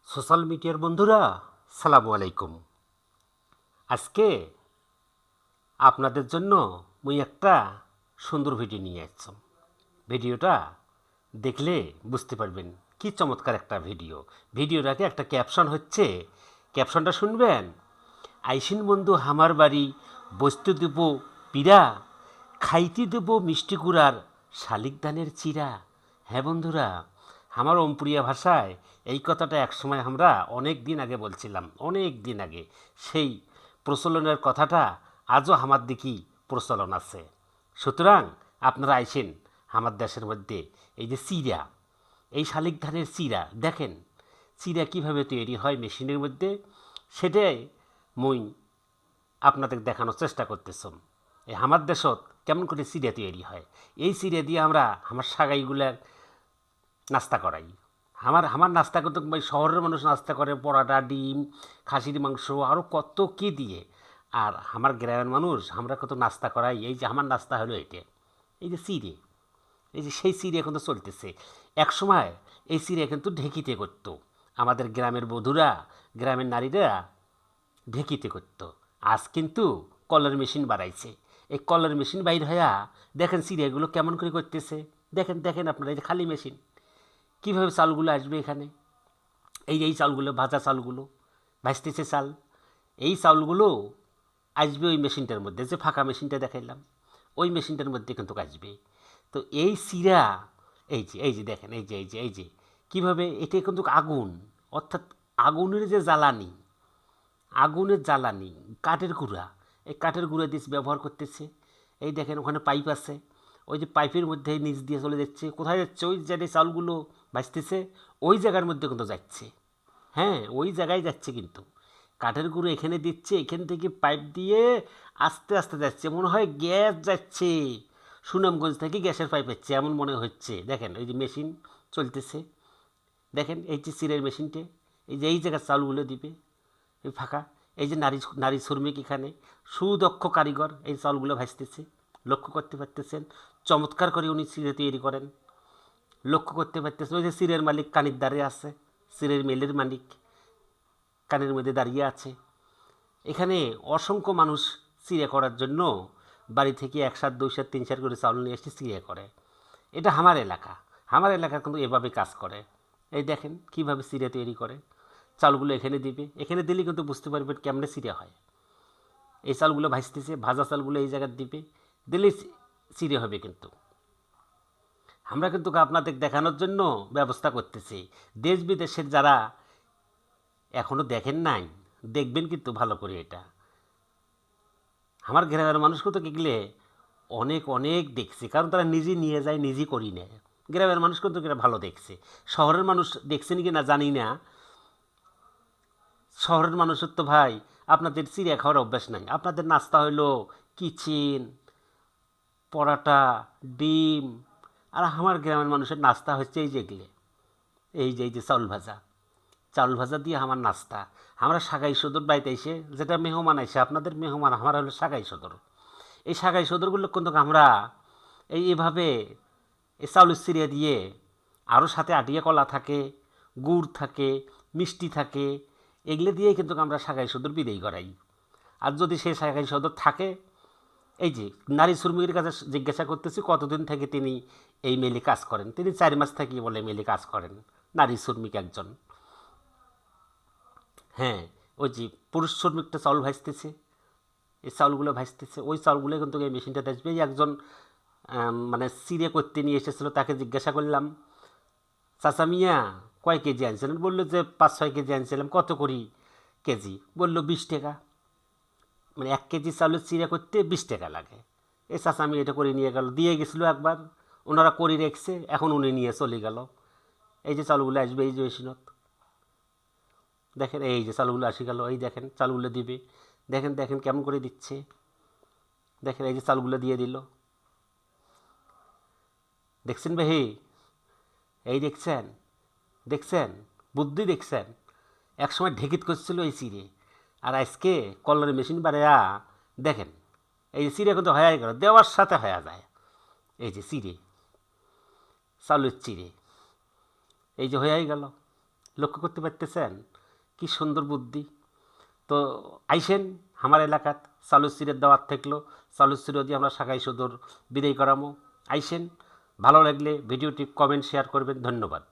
Social মিডিয়ার বন্ধুরা, সালামু আলাইকুম। আজকে আপনাদের জন্য মুই একটা সুন্দর ভিডিও নিয়ে আসছি। ভিডিওটা দেখলে বুঝতে পারবেন কি চমৎকার একটা ভিডিও। ভিডিওটাকে একটা ক্যাপশন হচ্ছে, ক্যাপশনটা শুনবেন। আইসিন বন্ধু হামার বাড়ি, বস্তু দেব পীরা, খাইতে দেব মিষ্টি কুড়ার শালিক ধানের চিরা। হ্যাঁ বন্ধুরা, আমার ওমপুরিয়া ভাষায় এই কথাটা একসময় আমরা অনেক দিন আগে বলছিলাম, অনেক দিন আগে। সেই প্রচলনের কথাটা আজও আমার দিকেই প্রচলন আছে। সুতরাং আপনারা আইসেন আমার দেশের মধ্যে এই যে চিরা, এই শালিক ধানের চিরা দেখেন, চিরা কীভাবে তৈরি হয় মেশিনের মধ্যে, সেটাই মুই আপনাদের দেখানোর চেষ্টা করতেছম। এই আমার দেশত কেমন করে চিরা তৈরি হয়, এই চিরা দিয়ে আমরা আমার সাগাইগুলার নাস্তা করাই। আমার আমার নাস্তা করতে শহরের মানুষ নাস্তা করে পরাটা, ডিম, খাসির মাংস, আরও কত কী দিয়ে। আর আমার গ্রামের মানুষ আমরা কত নাস্তা করাই। এই যে আমার নাস্তা হলো এটা, এই যে চিড়ে, এই যে সেই চিড়ে এখন তো চলতেছে। এক সময় এই চিড়ে কিন্তু ঢেকিতে করতো আমাদের গ্রামের বধূরা, গ্রামের নারীরা ঢেকিতে করতো। আজ কিন্তু কলের মেশিন বাড়াইছে। এই কলের মেশিন বাইর হইয়া দেখেন চিড়েগুলো কেমন করে করতেছে। দেখেন দেখেন আপনারা, এই যে খালি মেশিন, কীভাবে চালগুলো আসবে এখানে। এই চালগুলো, ভাজা চালগুলো ভাজতেছে চাল, এই চালগুলো আসবে ওই মেশিনটার মধ্যে, যে ফাঁকা মেশিনটা দেখাইলাম ওই মেশিনটার মধ্যে কিন্তু আসবে। তো এই চিরা, এই যে দেখেন, এই যে কীভাবে, এটা কিন্তু আগুন, অর্থাৎ আগুনের যে জ্বালানি, আগুনের জ্বালানি, কাঠের গুঁড়া, এই কাঠের গুঁড়া দিয়ে ব্যবহার করতেছে। এই দেখেন ওখানে পাইপ আছে, ওই যে পাইপের মধ্যে নিচ দিয়ে চলে যাচ্ছে। কোথায় যাচ্ছে? ওই যে চালগুলো ভাজতেছে ওই জায়গার মধ্যে কিন্তু যাচ্ছে। হ্যাঁ, ওই জায়গায় যাচ্ছে কিন্তু। কাঠের গুঁড়ো এখানে দিচ্ছে, এখান থেকে পাইপ দিয়ে আস্তে আস্তে যাচ্ছে, মনে হয় গ্যাস যাচ্ছে, সুনামগঞ্জ থেকে গ্যাসের পাইপ হচ্ছে এমন মনে হচ্ছে। দেখেন ওই যে মেশিন চলতেছে, দেখেন এই যে চিরের মেশিনটে, এই যে এই জায়গার চালগুলো দিবে, এই ফাঁকা, এই যে নারী নারী শ্রমিক এখানে সুদক্ষ কারিগর এই চালগুলো ভাজতেছে। লক্ষ্য করতে পারতেছেন চমৎকার করে উনি চিড়ে তৈরি করেন, লক্ষ্য করতে পারতেছেন। ওই যে চিড়ের মালিক কানির দ্বারে আছে, চিড়ের মেলের মালিক কানের মধ্যে দাঁড়িয়ে আছে। এখানে অসংখ্য মানুষ চিড়ে করার জন্য বাড়ি থেকে 1 সার 2 সার 3 সার করে চাউল নিয়ে এসে চিড়ে করে। এটা আমার এলাকা, আমার এলাকা কিন্তু এভাবে কাজ করে। এই দেখেন কীভাবে চিড়ে তৈরি করে। চালগুলো এখানে দিবে, এখানে দিলে কিন্তু বুঝতে পারবেন কেমনে চিড়ে হয়। এই চালগুলো ভাজতেছে, ভাজা চালগুলো এই জায়গায় দিবে, দিলেই চিড়ে হবে। কিন্তু আমরা কিন্তু আপনাদের দেখানোর জন্য ব্যবস্থা করতেছি। দেশ বিদেশের যারা এখনও দেখেন নাই, দেখবেন কিন্তু ভালো করে। এটা আমার গ্রামের মানুষকে তো গেলে অনেক অনেক দেখছে, কারণ তারা নিজে নিয়ে যায়, নিজে করি নেয়। গ্রামের মানুষ কিন্তু এটা ভালো দেখছে। শহরের মানুষ দেখছেন কি না জানি না। শহরের মানুষের তো ভাই আপনাদের চিড়িয়া খাওয়ার অভ্যাস নাই। আপনাদের নাস্তা হইলো কিচেন, পরাটা, ডিম। আর আমার গ্রামের মানুষের নাস্তা হচ্ছে এই যেগুলো, এই যে চাউল ভাজা, চাউল ভাজা দিয়ে আমার নাস্তা। আমরা সাগাই সদর বাড়িতে এসে, যেটা মেহমান আইসে, আপনাদের মেহমান, আমার হলো সাগাই সদর। এই সাগাই সদরগুলো কিন্তু আমরা এইভাবে এই চাউলের চিড়িয়া দিয়ে, আরও সাথে আটিয়া কলা থাকে, গুড় থাকে, মিষ্টি থাকে, এগুলো দিয়েই কিন্তু আমরা সাগাই সদর বিদায় করাই। আর যদি সেই সাগাই সদর থাকে, এই যে নারী শ্রমিকের কাছে জিজ্ঞাসা করতেছি কতদিন থেকে তিনি এই মেলে কাজ করেন। তিনি 4 মাস থেকে বলে মেলে কাজ করেন, নারী শ্রমিক একজন। হ্যাঁ, ওই যে পুরুষ শ্রমিকটা চাউল ভাজতেছে, এই চাউলগুলো ভাজতেছে, ওই চাউলগুলো কিন্তু এই মেশিনটাতে আসবে। এই একজন মানে চিড়ে করতে নিয়ে এসেছিলো, তাকে জিজ্ঞাসা করলাম, চাচা মিয়া কয় কেজি আনছিলেন? বললো যে 5-6 কেজি আনছিলাম। কত করি কেজি? বললো 20 টাকা। মানে 1 কেজি চাউলের চিড়া করতে 20 টাকা লাগে। এই চাচা আমি এটা করে নিয়ে গেল, দিয়ে গেছিলো একবার, ওনারা করে রেখেছে, এখন উনি নিয়ে চলে গেল। এই যে চালগুলো আসবে এই যে মেশিনত, দেখেন এই যে চালগুলো আসি গেল, এই দেখেন চালগুলো দিবে, দেখেন দেখেন কেমন করে দিচ্ছে, দেখেন এই যে চালগুলো দিয়ে দিল। দেখছেন ভাই? এই দেখছেন, দেখছেন বুদ্ধি দেখছেন? একসময় ঢেকিত করছিল এই চিড়ে, আর আজকে কলরের মেশিন বাড়াইয়া দেখেন এই যে চিড়ে কিন্তু হয়ে গেল, দেওয়ার সাথে হয়ে যায়। এই যে চিড়ে, চালুর চিড়ে, এই যে হয়ে গেল, লক্ষ্য করতে পারতেছেন কি সুন্দর বুদ্ধি। তো আইসেন আমার এলাকাত চালুচিরের দাওয়াত থাকলো, চালুচির দিয়ে আমরা শাখাই সদর বিদায় করামো। আইসেন, ভালো লাগলে ভিডিওটি কমেন্ট শেয়ার করবেন। ধন্যবাদ।